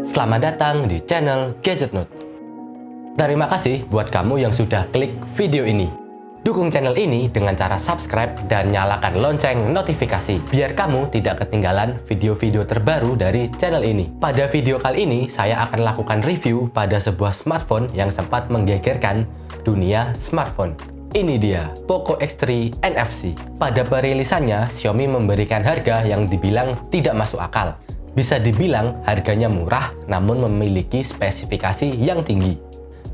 Selamat datang di channel Gadget Note. Terima kasih buat kamu yang sudah klik video ini. Dukung channel ini dengan cara subscribe dan nyalakan lonceng notifikasi biar kamu tidak ketinggalan video-video terbaru dari channel ini. Pada video kali ini saya akan lakukan review pada sebuah smartphone yang sempat menggegerkan dunia smartphone. Ini dia, Poco X3 NFC. Pada perilisannya, Xiaomi memberikan harga yang dibilang tidak masuk akal. Bisa dibilang harganya murah, namun memiliki spesifikasi yang tinggi.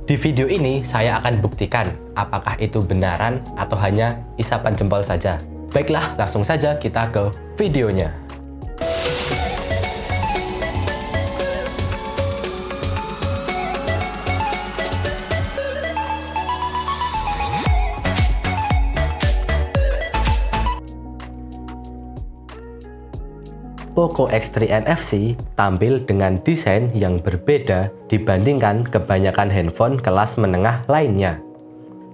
Di video ini, saya akan buktikan apakah itu benaran atau hanya isapan jempol saja. Baiklah, langsung saja kita ke videonya. Poco X3 NFC tampil dengan desain yang berbeda dibandingkan kebanyakan handphone kelas menengah lainnya.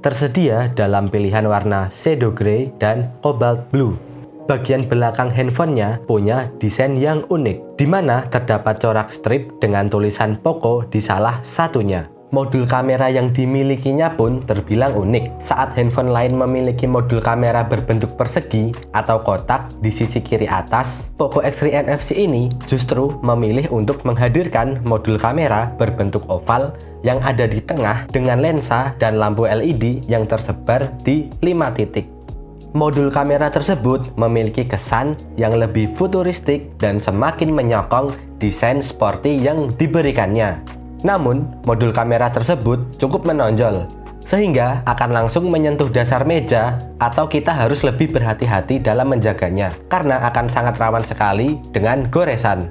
Tersedia dalam pilihan warna shadow grey dan cobalt blue. Bagian belakang handphonenya punya desain yang unik, di mana terdapat corak strip dengan tulisan Poco di salah satunya. Modul kamera yang dimilikinya pun terbilang unik. Saat handphone lain memiliki modul kamera berbentuk persegi atau kotak di sisi kiri atas, Poco X3 NFC ini justru memilih untuk menghadirkan modul kamera berbentuk oval yang ada di tengah dengan lensa dan lampu LED yang tersebar di 5 titik. Modul kamera tersebut memiliki kesan yang lebih futuristik dan semakin menyokong desain sporty yang diberikannya. Namun, modul kamera tersebut cukup menonjol, sehingga akan langsung menyentuh dasar meja atau kita harus lebih berhati-hati dalam menjaganya, karena akan sangat rawan sekali dengan goresan.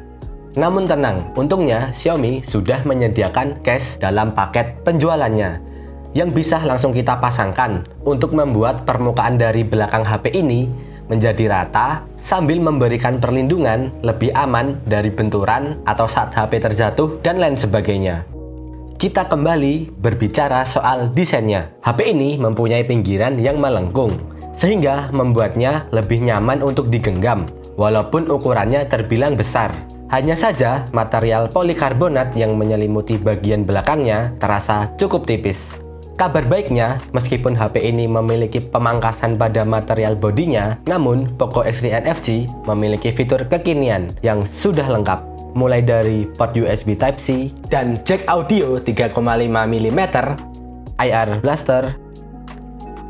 Namun tenang, untungnya Xiaomi sudah menyediakan case dalam paket penjualannya, yang bisa langsung kita pasangkan untuk membuat permukaan dari belakang HP ini menjadi rata sambil memberikan perlindungan lebih aman dari benturan atau saat HP terjatuh dan lain sebagainya. Kita kembali berbicara soal desainnya. HP ini mempunyai pinggiran yang melengkung sehingga membuatnya lebih nyaman untuk digenggam walaupun ukurannya terbilang besar. Hanya saja material polikarbonat yang menyelimuti bagian belakangnya terasa cukup tipis. Kabar baiknya, meskipun HP ini memiliki pemangkasan pada material bodinya, namun Poco X3 NFC memiliki fitur kekinian yang sudah lengkap, mulai dari port USB Type-C dan jack audio 3,5 mm, IR blaster,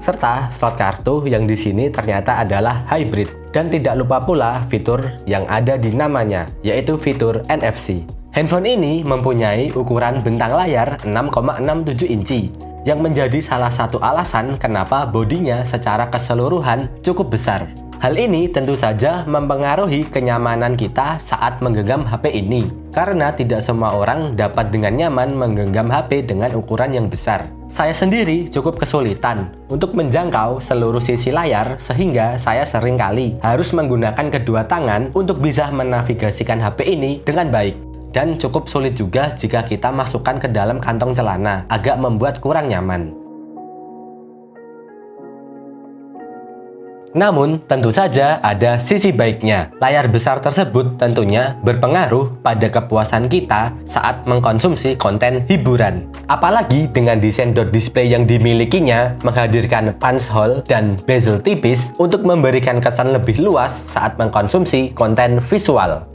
serta slot kartu yang di sini ternyata adalah hybrid. Dan tidak lupa pula fitur yang ada di namanya, yaitu fitur NFC. Handphone ini mempunyai ukuran bentang layar 6,67 inci, yang menjadi salah satu alasan kenapa bodinya secara keseluruhan cukup besar. Hal ini tentu saja mempengaruhi kenyamanan kita saat menggenggam HP ini, karena tidak semua orang dapat dengan nyaman menggenggam HP dengan ukuran yang besar. Saya sendiri cukup kesulitan untuk menjangkau seluruh sisi layar, sehingga saya seringkali harus menggunakan kedua tangan untuk bisa menavigasikan HP ini dengan baik. Dan cukup sulit juga jika kita masukkan ke dalam kantong celana, agak membuat kurang nyaman. Namun, tentu saja ada sisi baiknya. Layar besar tersebut tentunya berpengaruh pada kepuasan kita saat mengkonsumsi konten hiburan. Apalagi dengan desain dot display yang dimilikinya menghadirkan punch hole dan bezel tipis untuk memberikan kesan lebih luas saat mengkonsumsi konten visual.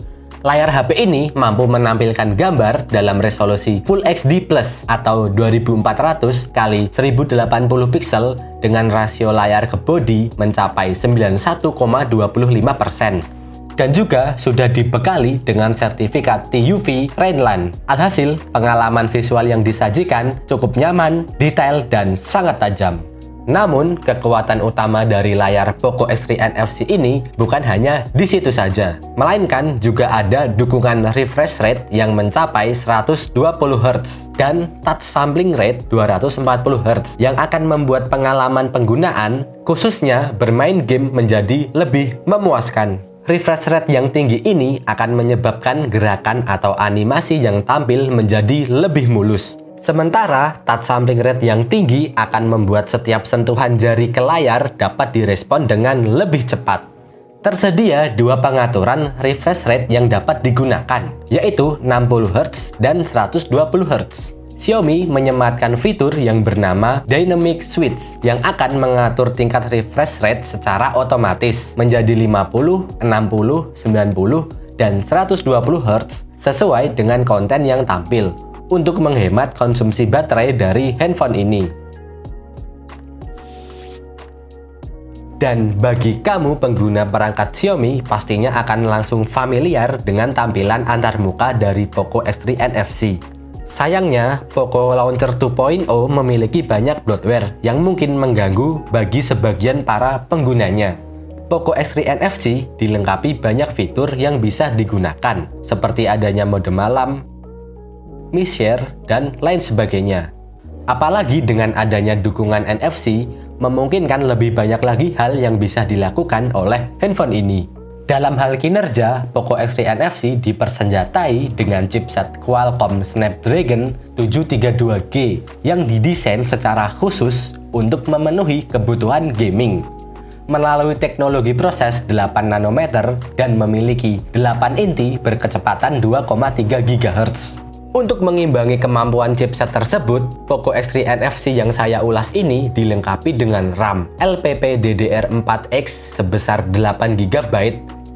Layar HP ini mampu menampilkan gambar dalam resolusi Full HD Plus atau 2400 x 1080 pixel dengan rasio layar ke bodi mencapai 91,25%. Dan juga sudah dibekali dengan sertifikat TUV Rainland. Alhasil, pengalaman visual yang disajikan cukup nyaman, detail, dan sangat tajam. Namun, kekuatan utama dari layar Poco X3 NFC ini bukan hanya di situ saja, melainkan juga ada dukungan refresh rate yang mencapai 120 Hz dan touch sampling rate 240 Hz yang akan membuat pengalaman penggunaan, khususnya bermain game, menjadi lebih memuaskan. Refresh rate yang tinggi ini akan menyebabkan gerakan atau animasi yang tampil menjadi lebih mulus. Sementara touch sampling rate yang tinggi akan membuat setiap sentuhan jari ke layar dapat direspon dengan lebih cepat. Tersedia dua pengaturan refresh rate yang dapat digunakan, yaitu 60Hz dan 120Hz. Xiaomi menyematkan fitur yang bernama Dynamic Switch yang akan mengatur tingkat refresh rate secara otomatis menjadi 50, 60, 90, dan 120Hz sesuai dengan konten yang tampil untuk menghemat konsumsi baterai dari handphone ini. Dan bagi kamu pengguna perangkat Xiaomi, pastinya akan langsung familiar dengan tampilan antarmuka dari Poco X3 NFC. Sayangnya, Poco Launcher 2.0 memiliki banyak bloatware yang mungkin mengganggu bagi sebagian para penggunanya. Poco X3 NFC dilengkapi banyak fitur yang bisa digunakan, seperti adanya mode malam, Mi Share, dan lain sebagainya. Apalagi dengan adanya dukungan NFC, memungkinkan lebih banyak lagi hal yang bisa dilakukan oleh handphone ini. Dalam hal kinerja, Poco X3 NFC dipersenjatai dengan chipset Qualcomm Snapdragon 732G yang didesain secara khusus untuk memenuhi kebutuhan gaming. Melalui teknologi proses 8 nanometer dan memiliki 8 inti berkecepatan 2,3 GHz. Untuk mengimbangi kemampuan chipset tersebut, Poco X3 NFC yang saya ulas ini dilengkapi dengan RAM LPDDR4X sebesar 8 GB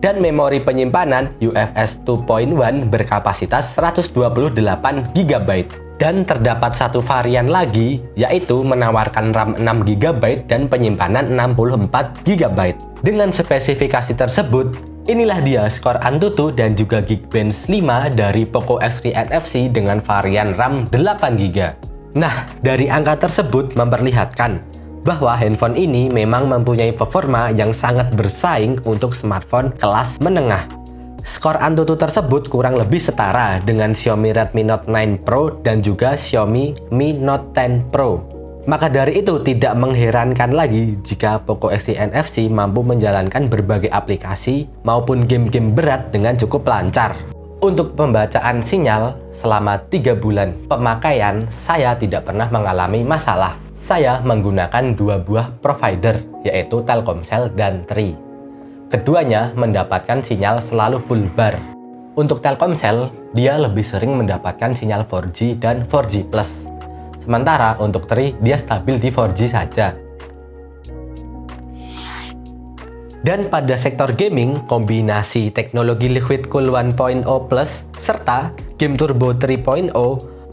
dan memori penyimpanan UFS 2.1 berkapasitas 128 GB. Dan terdapat satu varian lagi, yaitu menawarkan RAM 6 GB dan penyimpanan 64 GB. Dengan spesifikasi tersebut, inilah dia skor Antutu dan juga Geekbench 5 dari Poco X3 NFC dengan varian RAM 8GB. Nah, dari angka tersebut memperlihatkan bahwa handphone ini memang mempunyai performa yang sangat bersaing untuk smartphone kelas menengah. Skor Antutu tersebut kurang lebih setara dengan Xiaomi Redmi Note 9 Pro dan juga Xiaomi Mi Note 10 Pro. Maka dari itu tidak mengherankan lagi jika Poco X3 NFC mampu menjalankan berbagai aplikasi maupun game-game berat dengan cukup lancar. Untuk pembacaan sinyal, selama 3 bulan pemakaian, saya tidak pernah mengalami masalah. Saya menggunakan dua buah provider, yaitu Telkomsel dan Tri. Keduanya mendapatkan sinyal selalu full bar. Untuk Telkomsel, dia lebih sering mendapatkan sinyal 4G dan 4G+. Sementara untuk Tri, dia stabil di 4G saja. Dan pada sektor gaming, kombinasi teknologi Liquid Cool 1.0 Plus serta Game Turbo 3.0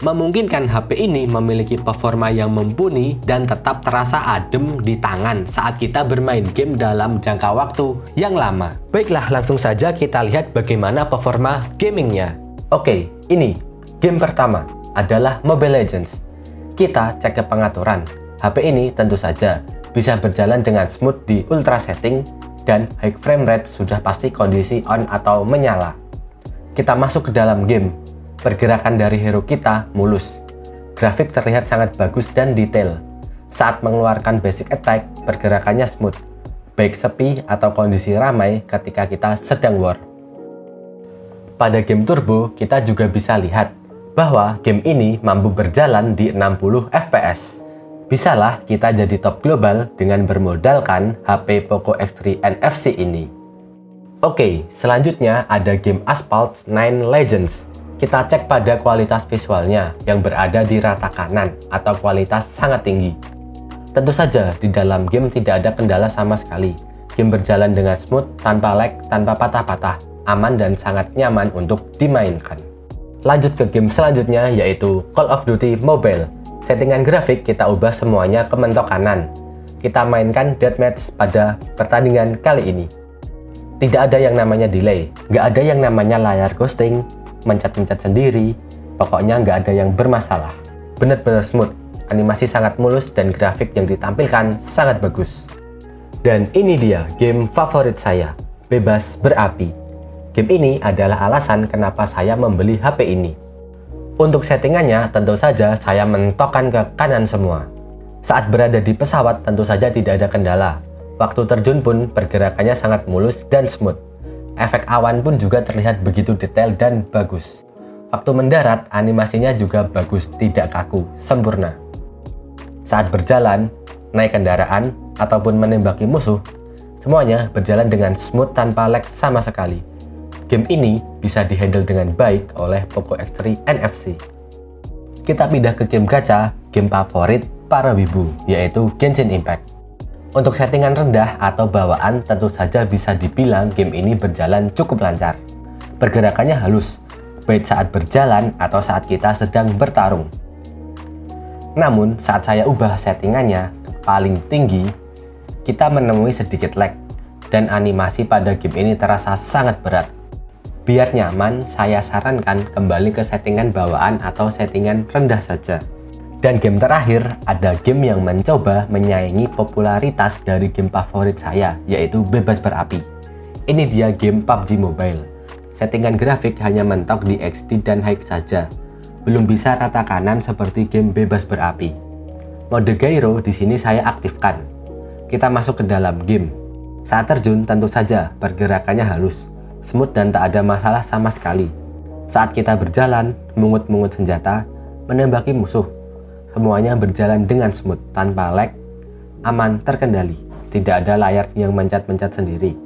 memungkinkan HP ini memiliki performa yang mumpuni dan tetap terasa adem di tangan saat kita bermain game dalam jangka waktu yang lama. Baiklah, langsung saja kita lihat bagaimana performa gamingnya. Oke, ini game pertama adalah Mobile Legends. Kita cek ke pengaturan. HP ini tentu saja bisa berjalan dengan smooth di ultra setting dan high frame rate sudah pasti kondisi on atau menyala. Kita masuk ke dalam game. Pergerakan dari hero kita mulus. Grafik terlihat sangat bagus dan detail. Saat mengeluarkan basic attack, pergerakannya smooth. Baik sepi atau kondisi ramai ketika kita sedang war. Pada game turbo, kita juga bisa lihat bahwa game ini mampu berjalan di 60 fps. Bisalah kita jadi top global dengan bermodalkan HP Poco X3 NFC ini. Oke, selanjutnya ada game Asphalt 9 Legends. Kita cek pada kualitas visualnya yang berada di rata kanan atau kualitas sangat tinggi. Tentu saja di dalam game tidak ada kendala sama sekali. Game berjalan dengan smooth, tanpa lag, tanpa patah-patah, aman dan sangat nyaman untuk dimainkan. Lanjut ke game selanjutnya yaitu Call of Duty Mobile. Settingan grafik kita ubah semuanya ke mentok kanan. Kita mainkan deathmatch pada pertandingan kali ini. Tidak ada yang namanya delay, nggak ada yang namanya layar ghosting, mencet-mencet sendiri, pokoknya nggak ada yang bermasalah. Benar-benar smooth, animasi sangat mulus dan grafik yang ditampilkan sangat bagus. Dan ini dia game favorit saya, Bebas Berapi. Game ini adalah alasan kenapa saya membeli HP ini. Untuk settingannya, tentu saja saya mentokkan ke kanan semua. Saat berada di pesawat, tentu saja tidak ada kendala. Waktu terjun pun pergerakannya sangat mulus dan smooth. Efek awan pun juga terlihat begitu detail dan bagus. Waktu mendarat, animasinya juga bagus, tidak kaku, sempurna. Saat berjalan, naik kendaraan, ataupun menembaki musuh, Semuanya berjalan dengan smooth tanpa lag sama sekali. Game ini bisa dihandle dengan baik oleh Poco X3 NFC. Kita pindah ke game gacha, game favorit para wibu, yaitu Genshin Impact. Untuk settingan rendah atau bawaan, tentu saja bisa dibilang game ini berjalan cukup lancar. Pergerakannya halus, baik saat berjalan atau saat kita sedang bertarung. Namun, saat saya ubah settingannya ke paling tinggi, kita menemui sedikit lag, dan animasi pada game ini terasa sangat berat. Biar nyaman, saya sarankan kembali ke settingan bawaan atau settingan rendah saja. Dan game terakhir, ada game yang mencoba menyaingi popularitas dari game favorit saya, yaitu Bebas Berapi. Ini dia game PUBG Mobile. Settingan grafik hanya mentok di XD dan High saja. Belum bisa rata kanan seperti game Bebas Berapi. Mode gyro di sini saya aktifkan. Kita masuk ke dalam game. Saat terjun tentu saja pergerakannya halus, smooth dan tak ada masalah sama sekali. Saat kita berjalan, mungut-mungut senjata, menembaki musuh, semuanya berjalan dengan smooth, tanpa lag, aman, terkendali. Tidak ada layar yang mencat-mencat sendiri.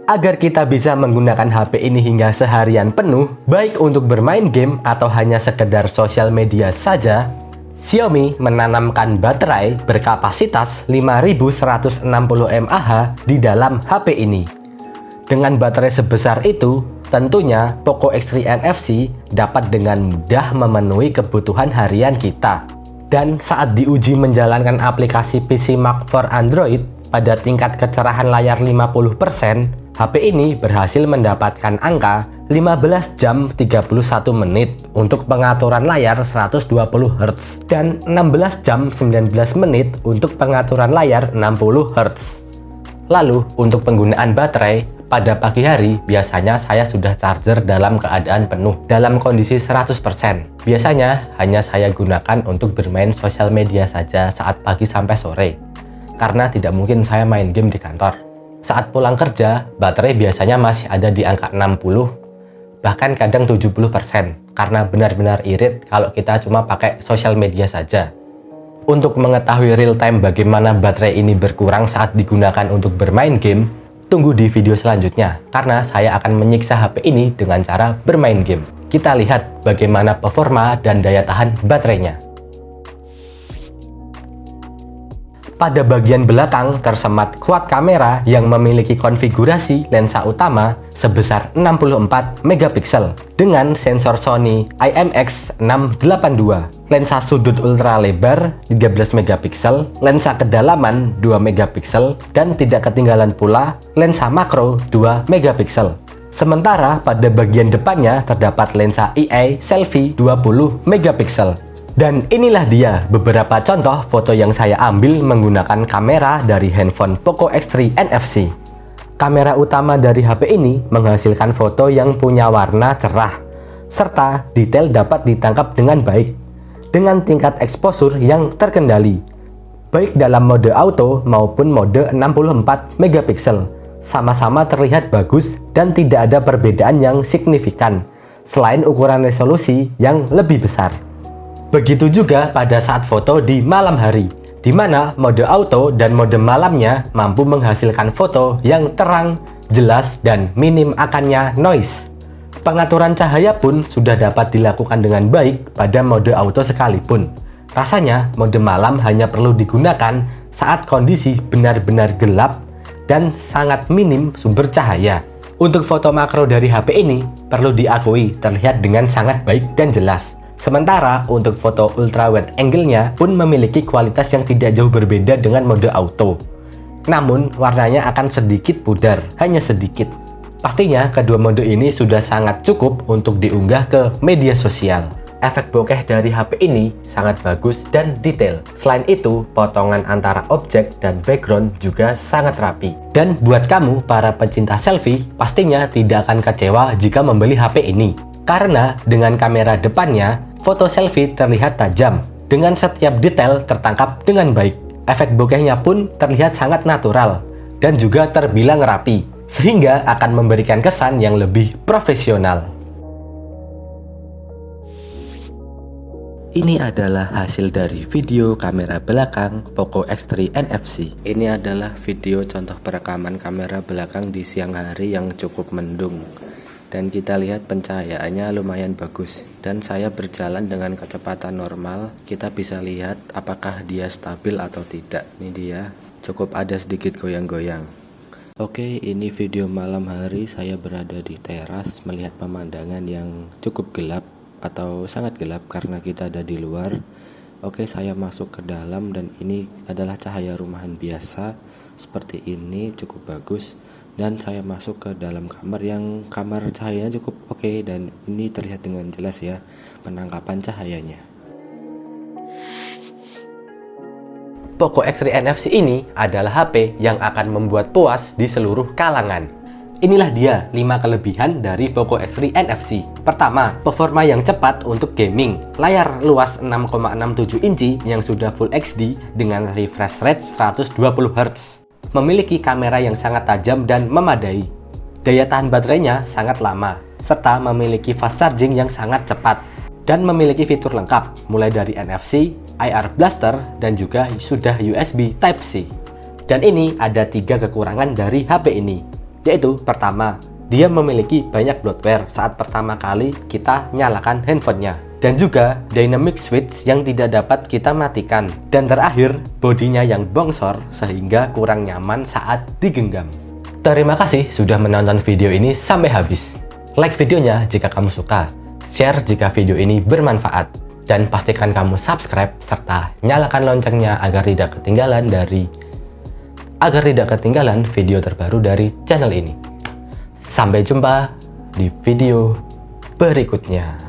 Agar kita bisa menggunakan HP ini hingga seharian penuh, baik untuk bermain game atau hanya sekedar sosial media saja, Xiaomi menanamkan baterai berkapasitas 5160 mAh di dalam HP ini. Dengan baterai sebesar itu, tentunya Poco X3 NFC dapat dengan mudah memenuhi kebutuhan harian kita. Dan saat diuji menjalankan aplikasi PC Mark for Android pada tingkat kecerahan layar 50%, HP ini berhasil mendapatkan angka 15 jam 31 menit untuk pengaturan layar 120 Hz dan 16 jam 19 menit untuk pengaturan layar 60 Hz. Lalu untuk penggunaan baterai, pada pagi hari biasanya saya sudah charger dalam keadaan penuh dalam kondisi 100%. Biasanya hanya saya gunakan untuk bermain sosial media saja saat pagi sampai sore, karena tidak mungkin saya main game di kantor. Saat pulang kerja, baterai biasanya masih ada di angka 60, bahkan kadang 70%, karena benar-benar irit kalau kita cuma pakai sosial media saja. Untuk mengetahui real time bagaimana baterai ini berkurang saat digunakan untuk bermain game, tunggu di video selanjutnya, karena saya akan menyiksa HP ini dengan cara bermain game. Kita lihat bagaimana performa dan daya tahan baterainya. Pada bagian belakang tersemat quad kamera yang memiliki konfigurasi lensa utama sebesar 64 megapiksel dengan sensor Sony IMX682, lensa sudut ultra lebar 13 megapiksel, lensa kedalaman 2 megapiksel, dan tidak ketinggalan pula lensa makro 2 megapiksel. Sementara pada bagian depannya terdapat lensa EA selfie 20 megapiksel. Dan inilah dia beberapa contoh foto yang saya ambil menggunakan kamera dari handphone Poco X3 NFC. Kamera utama dari HP ini menghasilkan foto yang punya warna cerah, serta detail dapat ditangkap dengan baik, dengan tingkat exposure yang terkendali, baik dalam mode auto maupun mode 64 megapiksel. Sama-sama terlihat bagus dan tidak ada perbedaan yang signifikan, selain ukuran resolusi yang lebih besar. Begitu juga pada saat foto di malam hari, di mana mode auto dan mode malamnya mampu menghasilkan foto yang terang, jelas, dan minim akannya noise. Pengaturan cahaya pun sudah dapat dilakukan dengan baik pada mode auto sekalipun. Rasanya mode malam hanya perlu digunakan saat kondisi benar-benar gelap dan sangat minim sumber cahaya. Untuk foto makro dari HP ini perlu diakui terlihat dengan sangat baik dan jelas. Sementara untuk foto ultra wide angle-nya pun memiliki kualitas yang tidak jauh berbeda dengan mode auto. Namun warnanya akan sedikit pudar, hanya sedikit. Pastinya kedua mode ini sudah sangat cukup untuk diunggah ke media sosial. Efek bokeh dari HP ini sangat bagus dan detail. Selain itu, potongan antara objek dan background juga sangat rapi. Dan buat kamu para pecinta selfie, pastinya tidak akan kecewa jika membeli HP ini. Karena dengan kamera depannya, foto selfie terlihat tajam, dengan setiap detail tertangkap dengan baik. Efek bokehnya pun terlihat sangat natural, dan juga terbilang rapi, sehingga akan memberikan kesan yang lebih profesional. Ini adalah hasil dari video kamera belakang Poco X3 NFC. Ini adalah video contoh perekaman kamera belakang di siang hari yang cukup mendung. Dan kita lihat pencahayaannya lumayan bagus. Dan saya berjalan dengan kecepatan normal. Kita bisa lihat apakah dia stabil atau tidak. Ini dia, cukup ada sedikit goyang-goyang. Oke, ini video malam hari. Saya berada di teras melihat pemandangan yang cukup gelap atau sangat gelap karena kita ada di luar. Oke, saya masuk ke dalam dan ini adalah cahaya rumahan biasa seperti ini, cukup bagus. Dan saya masuk ke dalam kamar cahayanya cukup oke, dan ini terlihat dengan jelas ya penangkapan cahayanya. Poco X3 NFC ini adalah HP yang akan membuat puas di seluruh kalangan. Inilah dia 5 kelebihan dari Poco X3 NFC. Pertama, performa yang cepat untuk gaming. Layar luas 6,67 inci yang sudah Full HD dengan refresh rate 120 Hz. Memiliki kamera yang sangat tajam dan memadai. Daya tahan baterainya sangat lama, serta memiliki fast charging yang sangat cepat. Dan memiliki fitur lengkap, mulai dari NFC, IR Blaster, dan juga sudah USB Type-C. Dan ini ada 3 kekurangan dari HP ini. Yaitu pertama, dia memiliki banyak bloatware saat pertama kali kita nyalakan handphonenya. Dan juga dynamic switch yang tidak dapat kita matikan. Dan terakhir, bodinya yang bongsor sehingga kurang nyaman saat digenggam. Terima kasih sudah menonton video ini sampai habis. Like videonya jika kamu suka. Share jika video ini bermanfaat. Dan pastikan kamu subscribe serta nyalakan loncengnya agar tidak ketinggalan video terbaru dari channel ini. Sampai jumpa di video berikutnya.